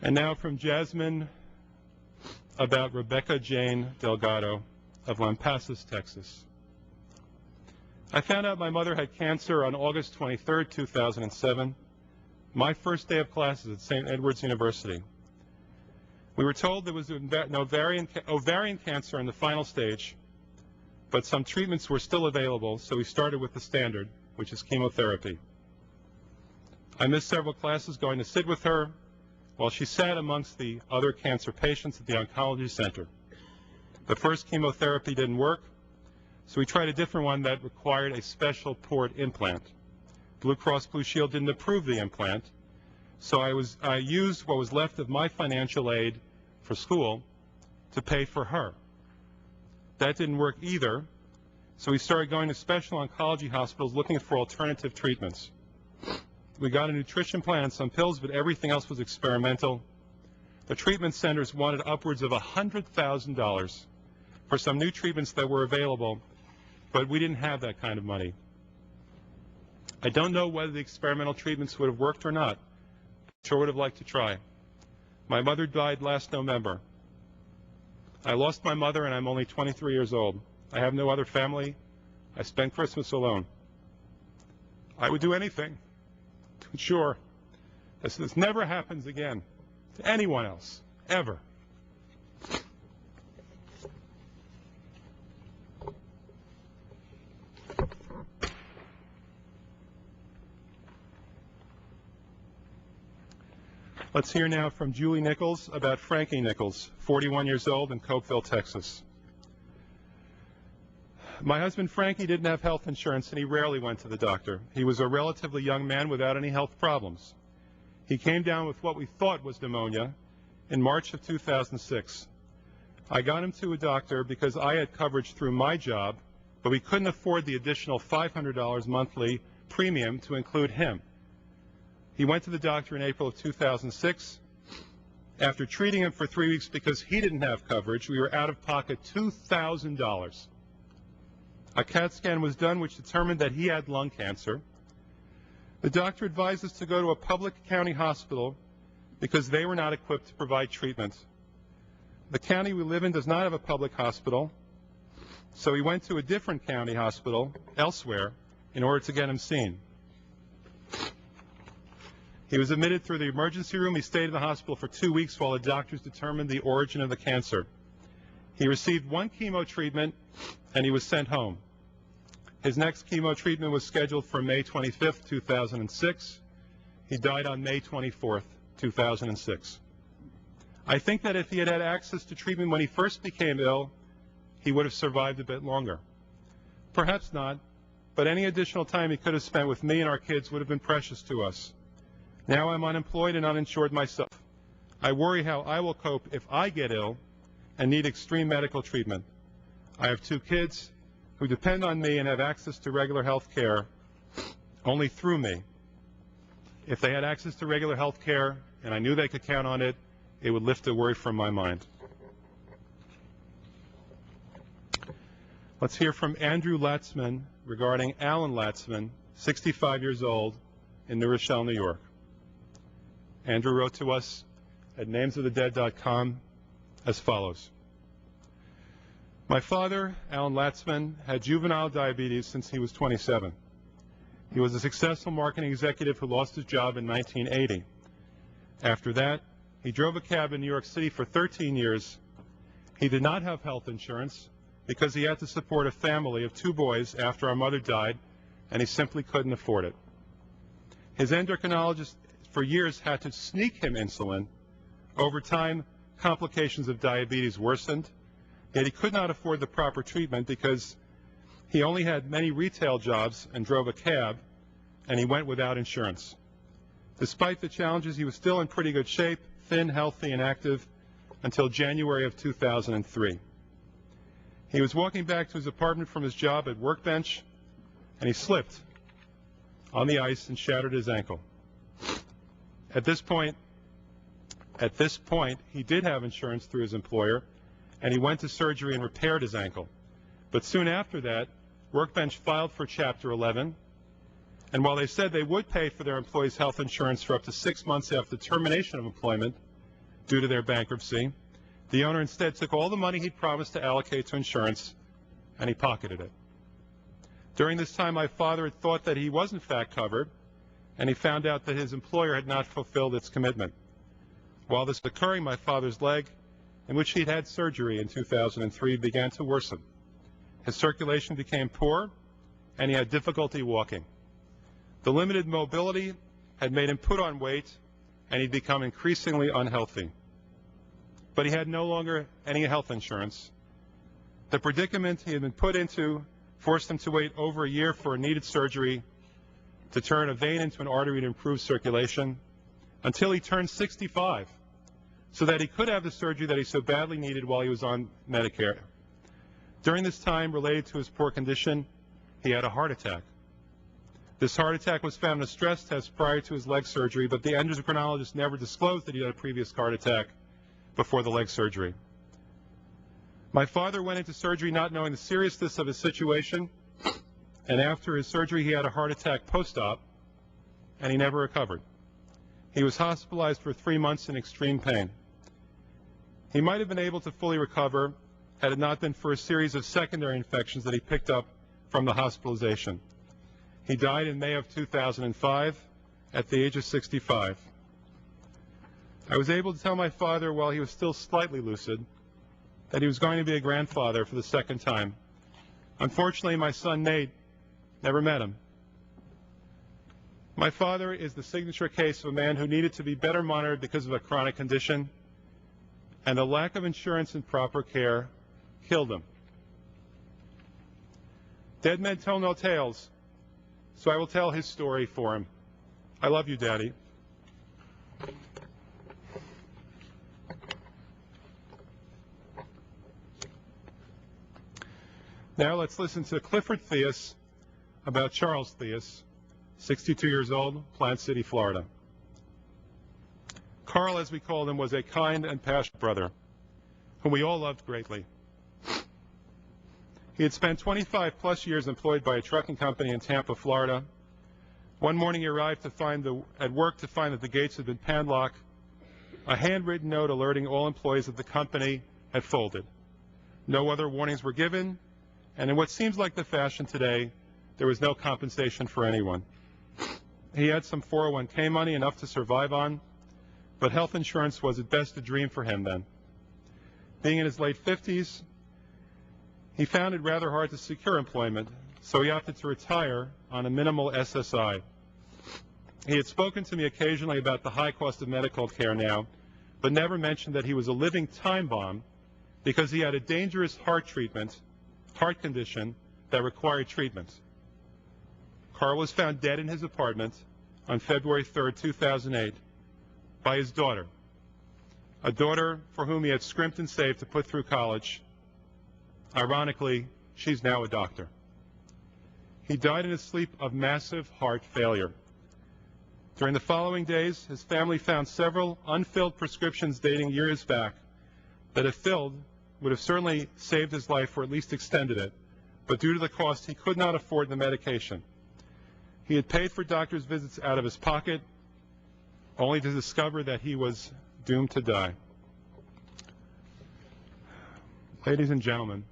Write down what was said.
And now from Jasmine about Rebecca Jane Delgado of Lampasas, Texas. I found out my mother had cancer on August 23, 2007, my first day of classes at St. Edward's University. We were told there was an ovarian cancer in the final stage, but some treatments were still available, so we started with the standard, which is chemotherapy. I missed several classes going to sit with her while she sat amongst the other cancer patients at the oncology center. The first chemotherapy didn't work, so we tried a different one that required a special port implant. Blue Cross Blue Shield didn't approve the implant, so I used what was left of my financial aid for school to pay for her. That didn't work either, so we started going to special oncology hospitals looking for alternative treatments. We got a nutrition plan and some pills, but everything else was experimental. The treatment centers wanted upwards of $100,000 for some new treatments that were available, but we didn't have that kind of money. I don't know whether the experimental treatments would have worked or not. Sure would have liked to try. My mother died last November. I lost my mother and I'm only 23 years old. I have no other family. I spent Christmas alone. I would do anything to ensure this never happens again to anyone else, ever. Let's hear now from Julie Nichols about Frankie Nichols, 41 years old in Cokeville, Texas. My husband Frankie didn't have health insurance and he rarely went to the doctor. He was a relatively young man without any health problems. He came down with what we thought was pneumonia in March of 2006. I got him to a doctor because I had coverage through my job, but we couldn't afford the additional $500 monthly premium to include him. He went to the doctor in April of 2006. After treating him for 3 weeks because he didn't have coverage, we were out of pocket $2,000. A CAT scan was done which determined that he had lung cancer. The doctor advised us to go to a public county hospital because they were not equipped to provide treatment. The county we live in does not have a public hospital, so we went to a different county hospital elsewhere in order to get him seen. He was admitted through the emergency room. He stayed in the hospital for 2 weeks while the doctors determined the origin of the cancer. He received one chemo treatment and he was sent home. His next chemo treatment was scheduled for May 25th, 2006. He died on May 24th, 2006. I think that if he had had access to treatment when he first became ill, he would have survived a bit longer. Perhaps not, but any additional time he could have spent with me and our kids would have been precious to us. Now I'm unemployed and uninsured myself. I worry how I will cope if I get ill and need extreme medical treatment. I have 2 kids who depend on me and have access to regular health care only through me. If they had access to regular health care and I knew they could count on it, it would lift a worry from my mind. Let's hear from Andrew Latzman regarding Alan Latzman, 65 years old, in New Rochelle, New York. Andrew wrote to us at namesofthedead.com as follows. My father, Alan Latzman, had juvenile diabetes since he was 27. He was a successful marketing executive who lost his job in 1980. After that, he drove a cab in New York City for 13 years. He did not have health insurance because he had to support a family of 2 boys after our mother died, and he simply couldn't afford it. His endocrinologist for years had to sneak him insulin. Over time, complications of diabetes worsened, yet he could not afford the proper treatment because he only had many retail jobs and drove a cab, and he went without insurance. Despite the challenges, he was still in pretty good shape, thin, healthy, and active until January of 2003. He was walking back to his apartment from his job at Workbench, and he slipped on the ice and shattered his ankle. At this point, he did have insurance through his employer, and he went to surgery and repaired his ankle. But soon after that, Workbench filed for Chapter 11, and while they said they would pay for their employees' health insurance for up to 6 months after termination of employment, due to their bankruptcy. The owner instead took all the money he'd promised to allocate to insurance, and he pocketed it. During this time, my father had thought that he was in fact covered, and he found out that his employer had not fulfilled its commitment. While this was occurring, my father's leg, in which he'd had surgery in 2003, began to worsen. His circulation became poor, and he had difficulty walking. The limited mobility had made him put on weight, and he'd become increasingly unhealthy. But he had no longer any health insurance. The predicament he had been put into forced him to wait over a year for a needed surgery to turn a vein into an artery to improve circulation until he turned 65, so that he could have the surgery that he so badly needed while he was on Medicare. During this time, related to his poor condition, he had a heart attack. This heart attack was found in a stress test prior to his leg surgery, but the endocrinologist never disclosed that he had a previous heart attack before the leg surgery. My father went into surgery not knowing the seriousness of his situation, and after his surgery he had a heart attack post-op, and he never recovered. He was hospitalized for 3 months in extreme pain. He might have been able to fully recover had it not been for a series of secondary infections that he picked up from the hospitalization. He died in May of 2005 at the age of 65. I was able to tell my father while he was still slightly lucid that he was going to be a grandfather for the second time. Unfortunately, my son Nate never met him. My father is the signature case of a man who needed to be better monitored because of a chronic condition, and the lack of insurance and proper care killed him. Dead men tell no tales, so I will tell his story for him. I love you, Daddy. Now let's listen to Clifford Theus about Charles Theus, 62 years old, Plant City, Florida. Carl, as we called him, was a kind and passionate brother whom we all loved greatly. He had spent 25-plus years employed by a trucking company in Tampa, Florida. One morning he arrived at work to find that the gates had been padlocked, a handwritten note alerting all employees that the company had folded. No other warnings were given, and in what seems like the fashion today, there was no compensation for anyone. He had some 401k money, enough to survive on, but health insurance was at best a dream for him then. Being in his late 50s, he found it rather hard to secure employment, so he opted to retire on a minimal SSI. He had spoken to me occasionally about the high cost of medical care now, but never mentioned that he was a living time bomb because he had a dangerous heart condition that required treatment. Carl was found dead in his apartment on February 3rd, 2008, by his daughter, a daughter for whom he had scrimped and saved to put through college. Ironically, she's now a doctor. He died in his sleep of massive heart failure. During the following days, his family found several unfilled prescriptions dating years back that, if filled, would have certainly saved his life or at least extended it, but due to the cost, he could not afford the medication. He had paid for doctor's visits out of his pocket, only to discover that he was doomed to die. Ladies and gentlemen,